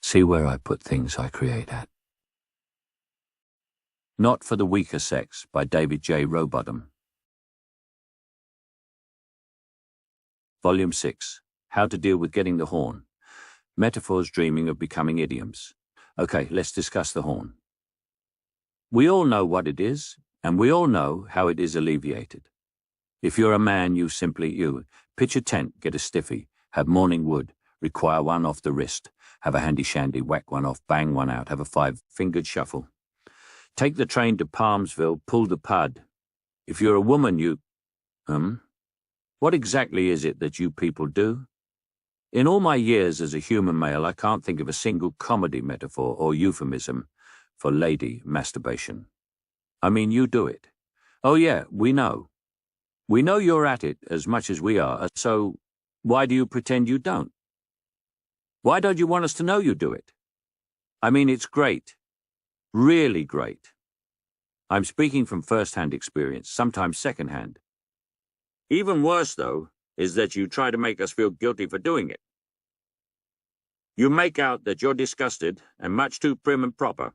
See where I put things I create at. Not for the Weaker Sex by David J. Rowbottom. Volume 6. How to Deal with Getting the Horn. Metaphors dreaming of becoming idioms. Okay, let's discuss the horn. We all know what it is, and we all know how it is alleviated. If you're a man, you pitch a tent, get a stiffy, have morning wood, require one off the wrist, have a handy-shandy, whack one off, bang one out, have a 5-fingered shuffle. Take the train to Palmsville, pull the pud. If you're a woman, what exactly is it that you people do? In all my years as a human male, I can't think of a single comedy metaphor or euphemism for lady masturbation. I mean, you do it. Oh yeah, we know. We know you're at it as much as we are, so why do you pretend you don't? Why don't you want us to know you do it? I mean, it's great. Really great. I'm speaking from first-hand experience, sometimes second-hand. Even worse, though, is that you try to make us feel guilty for doing it. You make out that you're disgusted and much too prim and proper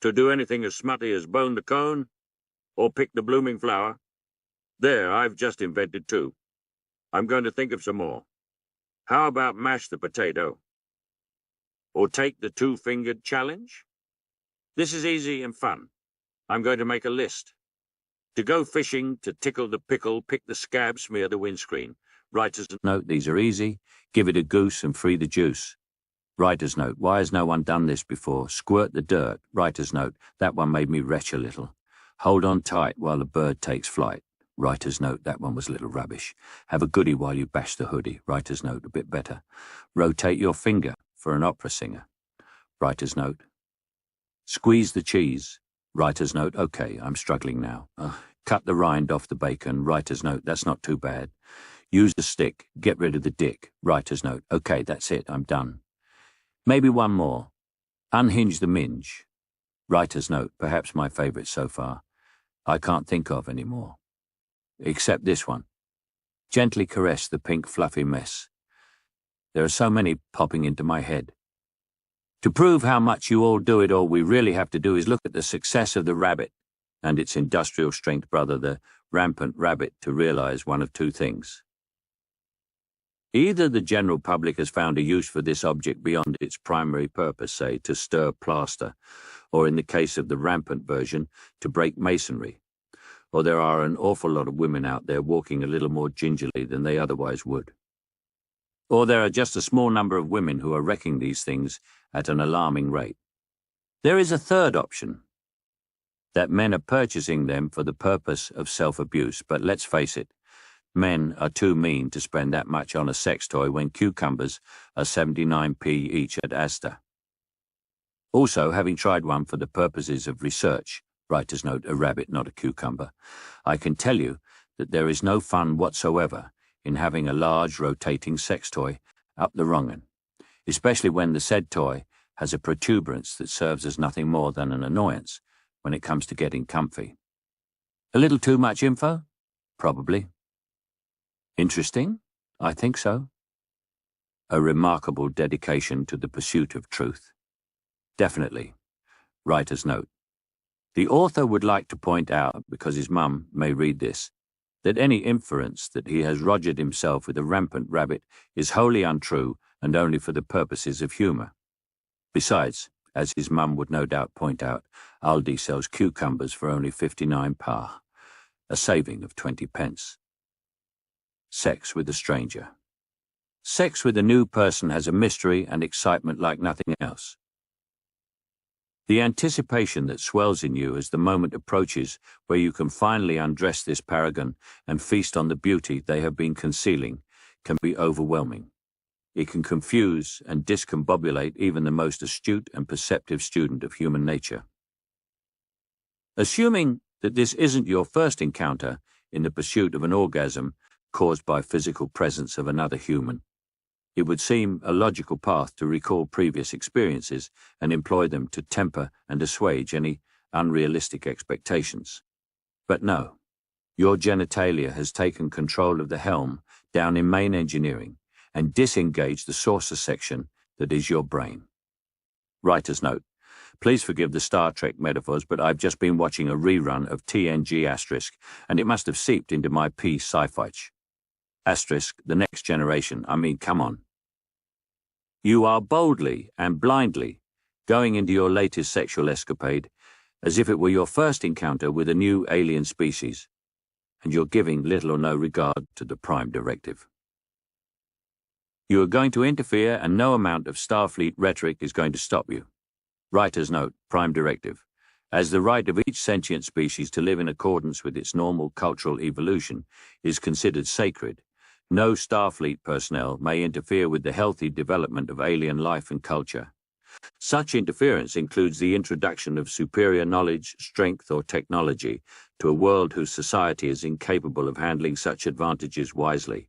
to do anything as smutty as bone the cone or pick the blooming flower. There, I've just invented two. I'm going to think of some more. How about mash the potato? Or take the 2-fingered challenge? This is easy and fun. I'm going to make a list. To go fishing, to tickle the pickle, pick the scab, smear the windscreen. Writer's note, these are easy. Give it a goose and free the juice. Writer's note, why has no one done this before? Squirt the dirt. Writer's note, that one made me retch a little. Hold on tight while the bird takes flight. Writer's note, that one was a little rubbish. Have a goodie while you bash the hoodie. Writer's note, a bit better. Rotate your finger for an opera singer. Writer's note. Squeeze the cheese. Writer's note, okay, I'm struggling now. Cut the rind off the bacon. Writer's note, that's not too bad. Use the stick. Get rid of the dick. Writer's note, okay, that's it, I'm done. Maybe one more. Unhinge the minge. Writer's note, perhaps my favourite so far. I can't think of any more. Except this one. Gently caress the pink fluffy mess. There are so many popping into my head. To prove how much you all do it, all we really have to do is look at the success of the rabbit and its industrial strength brother, the rampant rabbit, to realize one of two things. Either the general public has found a use for this object beyond its primary purpose, say, to stir plaster, or in the case of the rampant version, to break masonry, or there are an awful lot of women out there walking a little more gingerly than they otherwise would. Or there are just a small number of women who are wrecking these things at an alarming rate. There is a third option, that men are purchasing them for the purpose of self-abuse, but let's face it, men are too mean to spend that much on a sex toy when cucumbers are 79p each at Asda. Also, having tried one for the purposes of research, writer's note, a rabbit, not a cucumber, I can tell you that there is no fun whatsoever in having a large rotating sex toy up the wrong un, especially when the said toy has a protuberance that serves as nothing more than an annoyance when it comes to getting comfy. A little too much info? Probably. Interesting? I think so. A remarkable dedication to the pursuit of truth. Definitely. Writer's note. The author would like to point out, because his mum may read this, that any inference that he has rogered himself with a rampant rabbit is wholly untrue and only for the purposes of humour. Besides, as his mum would no doubt point out, Aldi sells cucumbers for only 59p, a saving of 20p. Sex with a stranger. Sex with a new person has a mystery and excitement like nothing else. The anticipation that swells in you as the moment approaches where you can finally undress this paragon and feast on the beauty they have been concealing can be overwhelming. It can confuse and discombobulate even the most astute and perceptive student of human nature. Assuming that this isn't your first encounter in the pursuit of an orgasm caused by physical presence of another human, it would seem a logical path to recall previous experiences and employ them to temper and assuage any unrealistic expectations. But no, your genitalia has taken control of the helm down in main engineering and disengaged the saucer section that is your brain. Writer's note. Please forgive the Star Trek metaphors, but I've just been watching a rerun of TNG Asterisk, and it must have seeped into my sci-fi. Asterisk, the next generation. I mean, come on. You are boldly and blindly going into your latest sexual escapade as if it were your first encounter with a new alien species, and you're giving little or no regard to the Prime Directive. You are going to interfere, and no amount of Starfleet rhetoric is going to stop you. Writer's note, Prime Directive. As the right of each sentient species to live in accordance with its normal cultural evolution is considered sacred, no Starfleet personnel may interfere with the healthy development of alien life and culture. Such interference includes the introduction of superior knowledge, strength, or technology to a world whose society is incapable of handling such advantages wisely.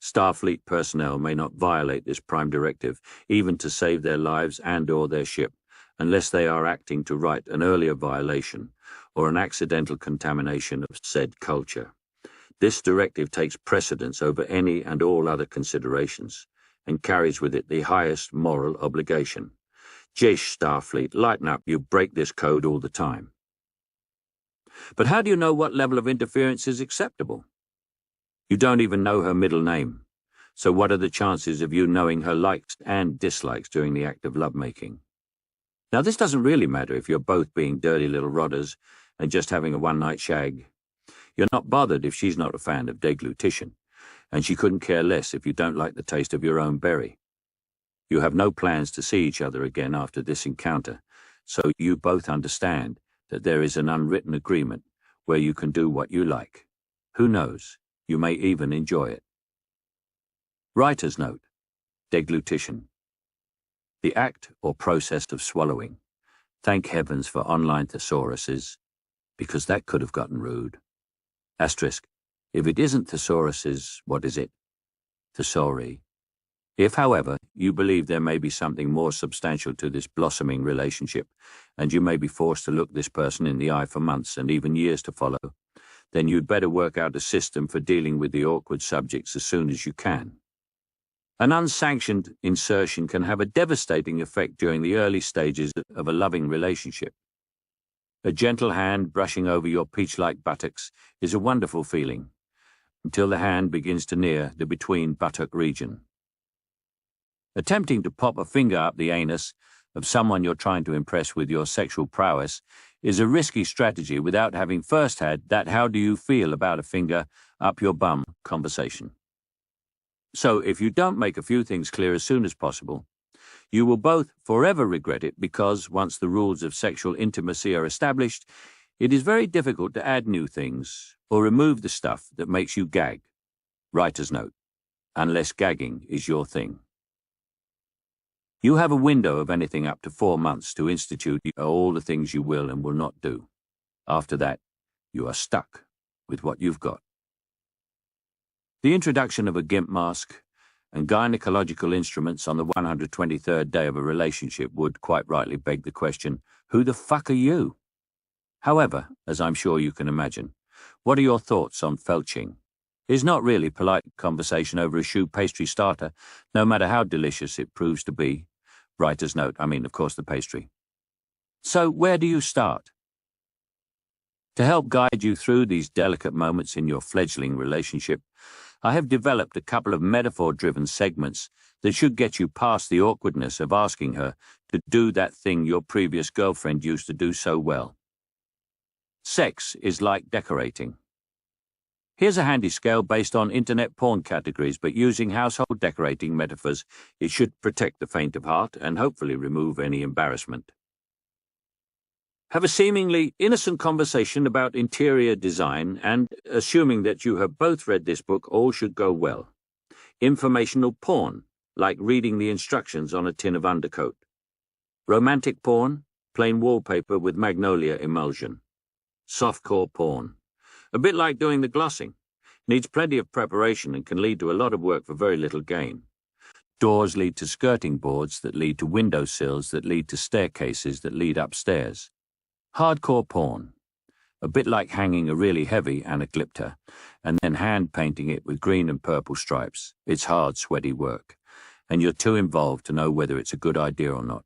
Starfleet personnel may not violate this Prime Directive, even to save their lives and/or their ship, unless they are acting to right an earlier violation or an accidental contamination of said culture. This directive takes precedence over any and all other considerations, and carries with it the highest moral obligation. Jeesh, Starfleet, lighten up, you break this code all the time. But how do you know what level of interference is acceptable? You don't even know her middle name, so what are the chances of you knowing her likes and dislikes during the act of lovemaking? Now, this doesn't really matter if you're both being dirty little rodders and just having a one-night shag. You're not bothered if she's not a fan of deglutition, and she couldn't care less if you don't like the taste of your own berry. You have no plans to see each other again after this encounter, so you both understand that there is an unwritten agreement where you can do what you like. Who knows, you may even enjoy it. Writer's note, deglutition. The act or process of swallowing. Thank heavens for online thesauruses, because that could have gotten rude. Asterisk, if it isn't thesauruses, what is it? Thesauri. If, however, you believe there may be something more substantial to this blossoming relationship, and you may be forced to look this person in the eye for months and even years to follow, then you'd better work out a system for dealing with the awkward subjects as soon as you can. An unsanctioned insertion can have a devastating effect during the early stages of a loving relationship. A gentle hand brushing over your peach-like buttocks is a wonderful feeling, until the hand begins to near the between-buttock region. Attempting to pop a finger up the anus of someone you're trying to impress with your sexual prowess is a risky strategy without having first had that "how do you feel about a finger up your bum" conversation. So if you don't make a few things clear as soon as possible, you will both forever regret it, because once the rules of sexual intimacy are established, it is very difficult to add new things or remove the stuff that makes you gag. Writer's note, unless gagging is your thing. You have a window of anything up to 4 months to institute all the things you will and will not do. After that, you are stuck with what you've got. The introduction of a GIMP mask and gynecological instruments on the 123rd day of a relationship would quite rightly beg the question, who the fuck are you? However, as I'm sure you can imagine, what are your thoughts on felching? It's not really polite conversation over a choux pastry starter, no matter how delicious it proves to be. Writer's note, I mean, of course, the pastry. So where do you start? To help guide you through these delicate moments in your fledgling relationship, I have developed a couple of metaphor-driven segments that should get you past the awkwardness of asking her to do that thing your previous girlfriend used to do so well. Sex is like decorating. Here's a handy scale based on internet porn categories, but using household decorating metaphors, it should protect the faint of heart and hopefully remove any embarrassment. Have a seemingly innocent conversation about interior design, and, assuming that you have both read this book, all should go well. Informational porn, like reading the instructions on a tin of undercoat. Romantic porn, plain wallpaper with magnolia emulsion. Softcore porn. A bit like doing the glossing. Needs plenty of preparation and can lead to a lot of work for very little gain. Doors lead to skirting boards that lead to windowsills that lead to staircases that lead upstairs. Hardcore porn. A bit like hanging a really heavy anaglypta and then hand-painting it with green and purple stripes. It's hard, sweaty work, and you're too involved to know whether it's a good idea or not.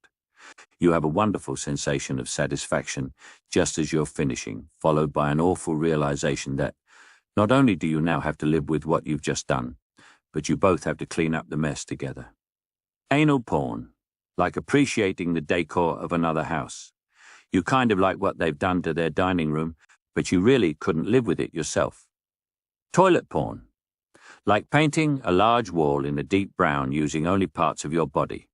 You have a wonderful sensation of satisfaction just as you're finishing, followed by an awful realization that not only do you now have to live with what you've just done, but you both have to clean up the mess together. Anal porn, like appreciating the decor of another house. You kind of like what they've done to their dining room, but you really couldn't live with it yourself. Toilet porn, like painting a large wall in a deep brown using only parts of your body.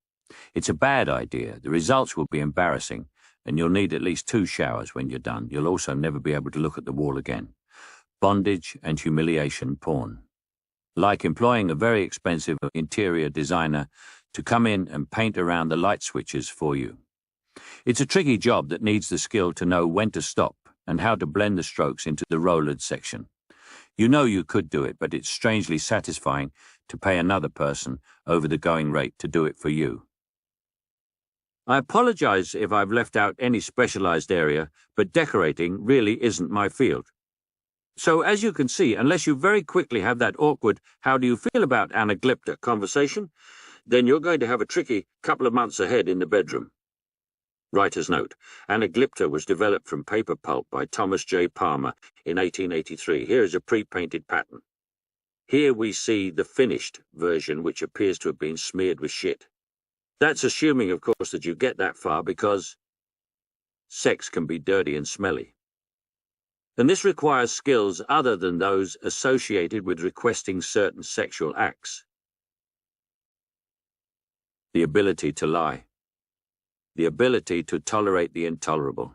It's a bad idea. The results will be embarrassing, and you'll need at least 2 showers when you're done. You'll also never be able to look at the wall again. Bondage and humiliation porn, like employing a very expensive interior designer to come in and paint around the light switches for you. It's a tricky job that needs the skill to know when to stop and how to blend the strokes into the rollered section. You know you could do it, but it's strangely satisfying to pay another person over the going rate to do it for you. I apologize if I've left out any specialized area, but decorating really isn't my field. So as you can see, unless you very quickly have that awkward "how do you feel about anaglypta" conversation, then you're going to have a tricky couple of months ahead in the bedroom. Writer's note. Anaglypta was developed from paper pulp by Thomas J. Palmer in 1883. Here is a pre-painted pattern. Here we see the finished version, which appears to have been smeared with shit. That's assuming, of course, that you get that far, because sex can be dirty and smelly. And this requires skills other than those associated with requesting certain sexual acts. The ability to lie. The ability to tolerate the intolerable.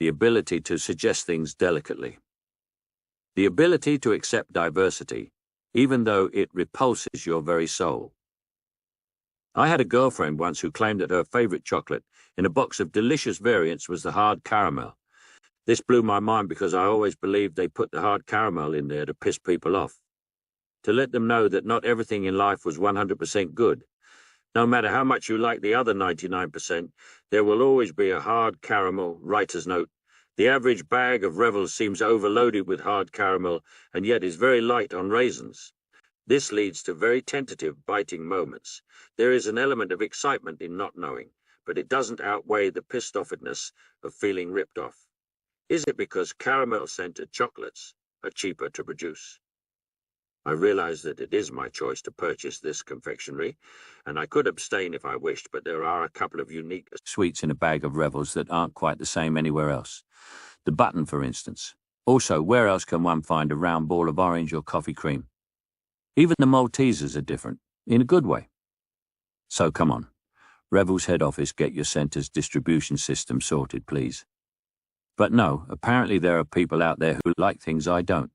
The ability to suggest things delicately. The ability to accept diversity, even though it repulses your very soul. I had a girlfriend once who claimed that her favorite chocolate in a box of delicious variants was the hard caramel. This blew my mind because I always believed they put the hard caramel in there to piss people off, to let them know that not everything in life was 100% good. No matter how much you like the other 99%, there will always be a hard caramel. Writer's note. The average bag of Revels seems overloaded with hard caramel and yet is very light on raisins. This leads to very tentative, biting moments. There is an element of excitement in not knowing, but it doesn't outweigh the pissed-offedness of feeling ripped off. Is it because caramel-scented chocolates are cheaper to produce? I realize that it is my choice to purchase this confectionery, and I could abstain if I wished, but there are a couple of unique sweets in a bag of Revels that aren't quite the same anywhere else. The button, for instance. Also, where else can one find a round ball of orange or coffee cream? Even the Maltesers are different, in a good way. So come on, Revels head office, get your center's distribution system sorted, please. But no, apparently there are people out there who like things I don't.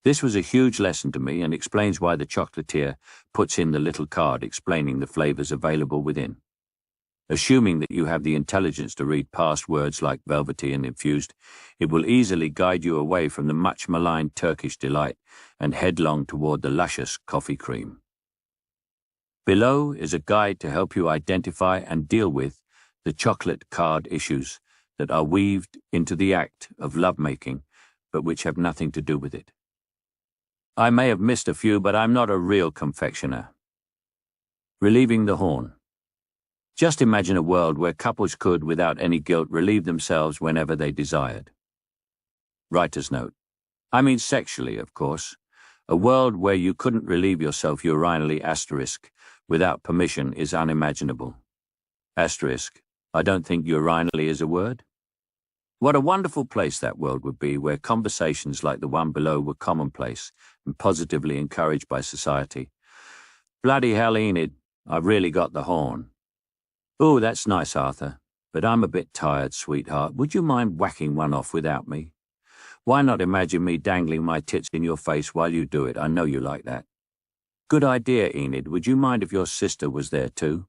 This was a huge lesson to me and explains why the chocolatier puts in the little card explaining the flavors available within. Assuming that you have the intelligence to read past words like velvety and infused, it will easily guide you away from the much maligned Turkish delight and headlong toward the luscious coffee cream. Below is a guide to help you identify and deal with the chocolate card issues that are weaved into the act of lovemaking, but which have nothing to do with it. I may have missed a few, but I'm not a real confectioner. Relieving the horn. Just imagine a world where couples could, without any guilt, relieve themselves whenever they desired. Writer's note. I mean sexually, of course. A world where you couldn't relieve yourself urinally * without permission is unimaginable. *, I don't think urinally is a word. What a wonderful place that world would be, where conversations like the one below were commonplace and positively encouraged by society. Bloody hell, Enid, I've really got the horn. Oh, that's nice, Arthur, but I'm a bit tired, sweetheart. Would you mind whacking one off without me? Why not imagine me dangling my tits in your face while you do it? I know you like that. Good idea, Enid. Would you mind if your sister was there too?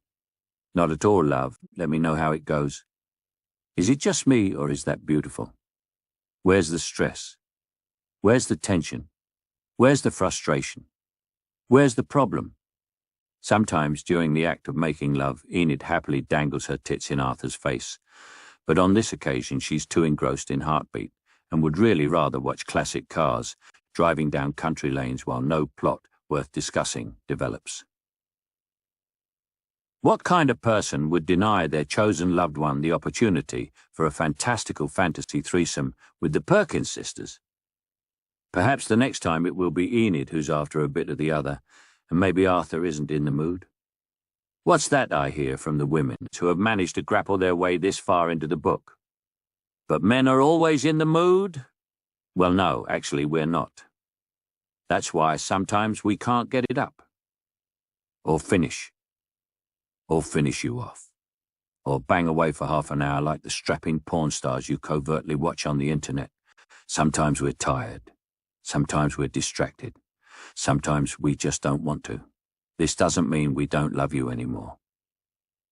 Not at all, love. Let me know how it goes. Is it just me, or is that beautiful? Where's the stress? Where's the tension? Where's the frustration? Where's the problem? Sometimes, during the act of making love, Enid happily dangles her tits in Arthur's face, but on this occasion she's too engrossed in Heartbeat and would really rather watch classic cars driving down country lanes while no plot worth discussing develops. What kind of person would deny their chosen loved one the opportunity for a fantastical fantasy threesome with the Perkins sisters? Perhaps the next time it will be Enid who's after a bit of the other, and maybe Arthur isn't in the mood. What's that I hear from the women who have managed to grapple their way this far into the book? But men are always in the mood? Well, no, actually we're not. That's why sometimes we can't get it up. Or finish you off. Or bang away for half an hour like the strapping porn stars you covertly watch on the internet. Sometimes we're tired. Sometimes we're distracted. Sometimes we just don't want to. This doesn't mean we don't love you anymore.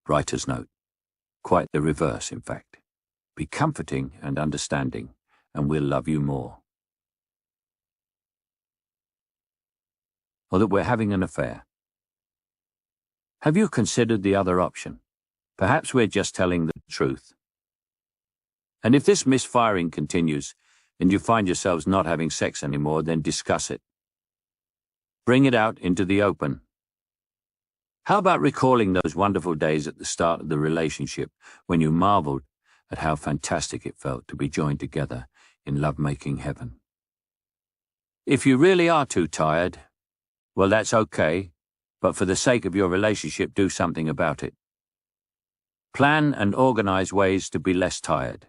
Writer's note. Quite the reverse, in fact. Be comforting and understanding, and we'll love you more. Or that we're having an affair. Have you considered the other option? Perhaps we're just telling the truth. And if this misfiring continues, and you find yourselves not having sex anymore, then discuss it. Bring it out into the open. How about recalling those wonderful days at the start of the relationship when you marveled at how fantastic it felt to be joined together in love-making heaven? If you really are too tired, well, that's okay, but for the sake of your relationship, do something about it. Plan and organize ways to be less tired.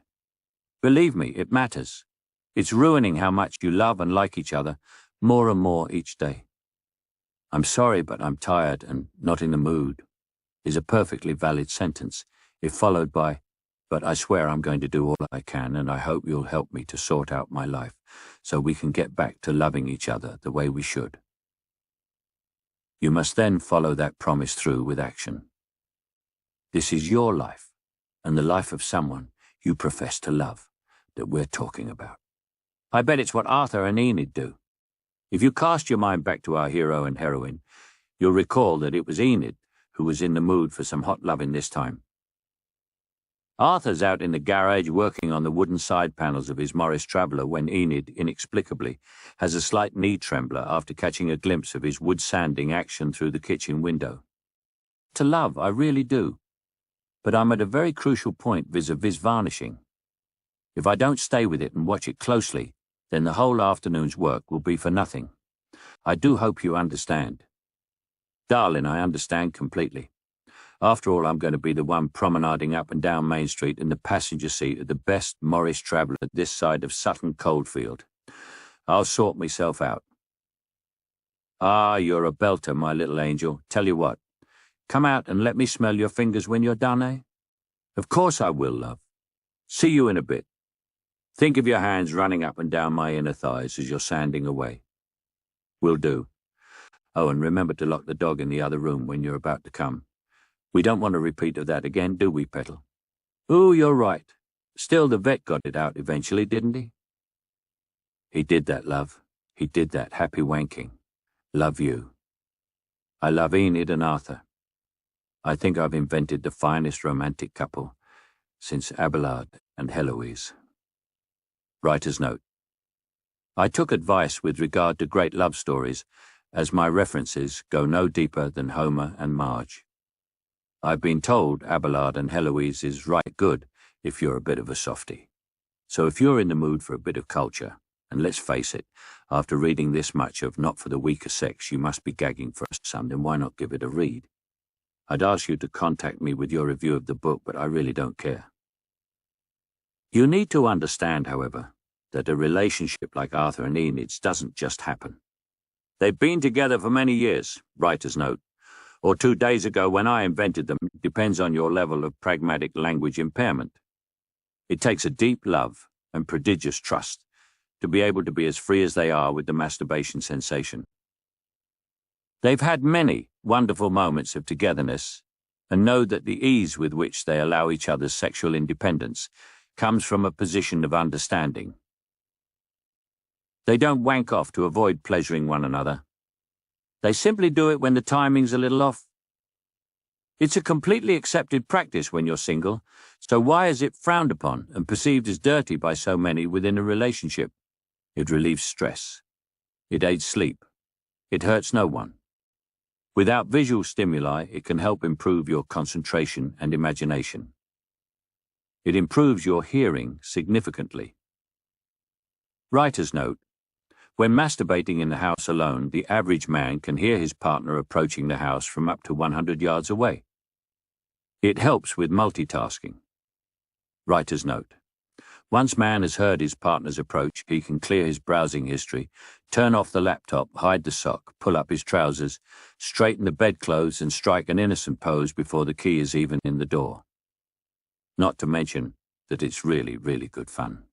Believe me, it matters. It's ruining how much you love and like each other more and more each day. I'm sorry, but I'm tired and not in the mood is a perfectly valid sentence if followed by, but I swear I'm going to do all I can and I hope you'll help me to sort out my life so we can get back to loving each other the way we should. You must then follow that promise through with action. This is your life and the life of someone you profess to love that we're talking about. I bet it's what Arthur and Enid do. If you cast your mind back to our hero and heroine, you'll recall that it was Enid who was in the mood for some hot loving this time. Arthur's out in the garage working on the wooden side panels of his Morris Traveller when Enid, inexplicably, has a slight knee trembler after catching a glimpse of his wood sanding action through the kitchen window. To love, I really do. But I'm at a very crucial point vis-a-vis varnishing. If I don't stay with it and watch it closely, then the whole afternoon's work will be for nothing. I do hope you understand. Darling, I understand completely. After all, I'm going to be the one promenading up and down Main Street in the passenger seat of the best Morris Traveller this side of Sutton Coldfield. I'll sort myself out. Ah, you're a belter, my little angel. Tell you what, come out and let me smell your fingers when you're done, eh? Of course I will, love. See you in a bit. Think of your hands running up and down my inner thighs as you're sanding away. Will do. Oh, and remember to lock the dog in the other room when you're about to come. We don't want a repeat of that again, do we, Petal? Ooh, you're right. Still, the vet got it out eventually, didn't he? He did that, love. He did that. Happy wanking. Love you. I love Enid and Arthur. I think I've invented the finest romantic couple since Abelard and Heloise. Writer's note. I took advice with regard to great love stories, as my references go no deeper than Homer and Marge. I've been told Abelard and Heloise is right good if you're a bit of a softie. So if you're in the mood for a bit of culture, and let's face it, after reading this much of Not for the Weaker Sex, you must be gagging for some, then why not give it a read? I'd ask you to contact me with your review of the book, but I really don't care. You need to understand, however, that a relationship like Arthur and Enid's doesn't just happen. They've been together for many years, writer's note, or 2 days ago when I invented them, depends on your level of pragmatic language impairment. It takes a deep love and prodigious trust to be able to be as free as they are with the masturbation sensation. They've had many wonderful moments of togetherness and know that the ease with which they allow each other's sexual independence comes from a position of understanding. They don't wank off to avoid pleasuring one another. They simply do it when the timing's a little off. It's a completely accepted practice when you're single, so why is it frowned upon and perceived as dirty by so many within a relationship? It relieves stress. It aids sleep. It hurts no one. Without visual stimuli, it can help improve your concentration and imagination. It improves your hearing significantly. Writer's note: when masturbating in the house alone, the average man can hear his partner approaching the house from up to 100 yards away. It helps with multitasking. Writer's note: once man has heard his partner's approach, he can clear his browsing history, turn off the laptop, hide the sock, pull up his trousers, straighten the bedclothes, and strike an innocent pose before the key is even in the door. Not to mention that it's really, really good fun.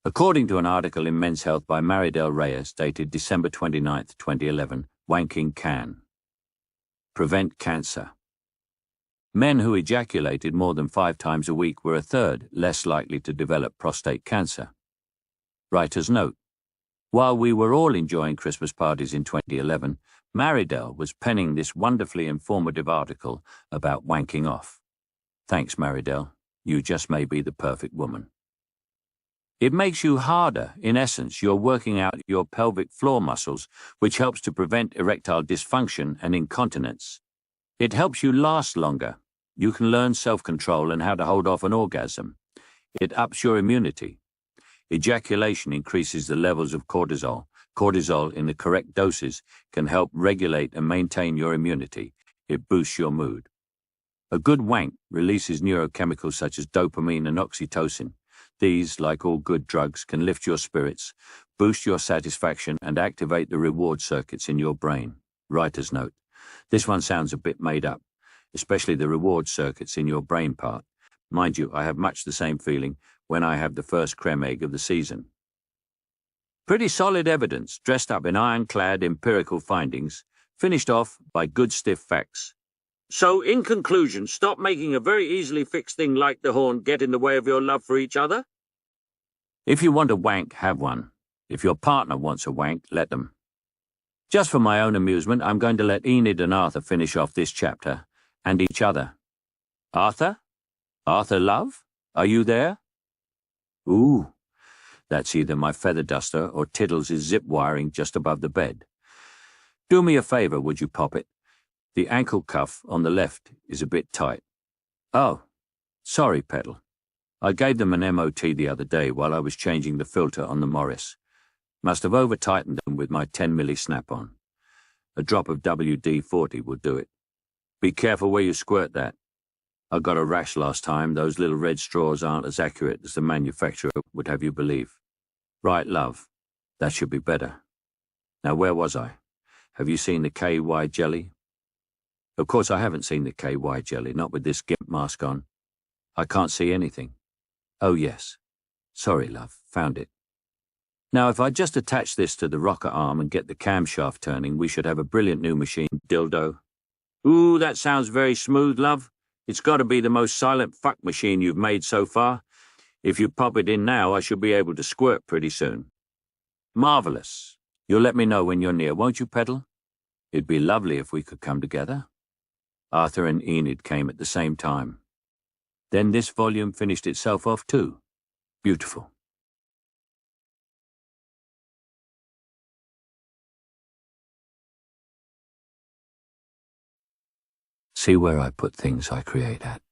According to an article in Men's Health by Maridel Reyes dated December 29, 2011, wanking can prevent cancer. Men who ejaculated more than 5 times a week were a third less likely to develop prostate cancer. Writer's note: while we were all enjoying Christmas parties in 2011, Maridel was penning this wonderfully informative article about wanking off. Thanks, Maridel. You just may be the perfect woman. It makes you harder. In essence, you're working out your pelvic floor muscles, which helps to prevent erectile dysfunction and incontinence. It helps you last longer. You can learn self-control and how to hold off an orgasm. It ups your immunity. Ejaculation increases the levels of cortisol. Cortisol in the correct doses can help regulate and maintain your immunity. It boosts your mood. A good wank releases neurochemicals such as dopamine and oxytocin. These, like all good drugs, can lift your spirits, boost your satisfaction, and activate the reward circuits in your brain. Writer's note: this one sounds a bit made up, especially the reward circuits in your brain part. Mind you, I have much the same feeling when I have the first creme egg of the season. Pretty solid evidence, dressed up in ironclad empirical findings, finished off by good stiff facts. So, in conclusion, stop making a very easily fixed thing like the horn get in the way of your love for each other. If you want a wank, have one. If your partner wants a wank, let them. Just for my own amusement, I'm going to let Enid and Arthur finish off this chapter, and each other. Arthur? Arthur, love? Are you there? Ooh, that's either my feather duster or Tiddles' zip wiring just above the bed. Do me a favor, would you, Poppet? The ankle cuff on the left is a bit tight. Oh, sorry, Petal. I gave them an MOT the other day while I was changing the filter on the Morris. Must have over-tightened them with my 10mm snap-on. A drop of WD-40 will do it. Be careful where you squirt that. I got a rash last time. Those little red straws aren't as accurate as the manufacturer would have you believe. Right, love. That should be better. Now, where was I? Have you seen the KY jelly? Of course I haven't seen the KY jelly, not with this gimp mask on. I can't see anything. Oh, yes. Sorry, love. Found it. Now, if I just attach this to the rocker arm and get the camshaft turning, we should have a brilliant new machine, dildo. Ooh, that sounds very smooth, love. It's got to be the most silent fuck machine you've made so far. If you pop it in now, I should be able to squirt pretty soon. Marvelous. You'll let me know when you're near, won't you, Petal? It'd be lovely if we could come together. Arthur and Enid came at the same time. Then this volume finished itself off too. Beautiful. See where I put things I create at.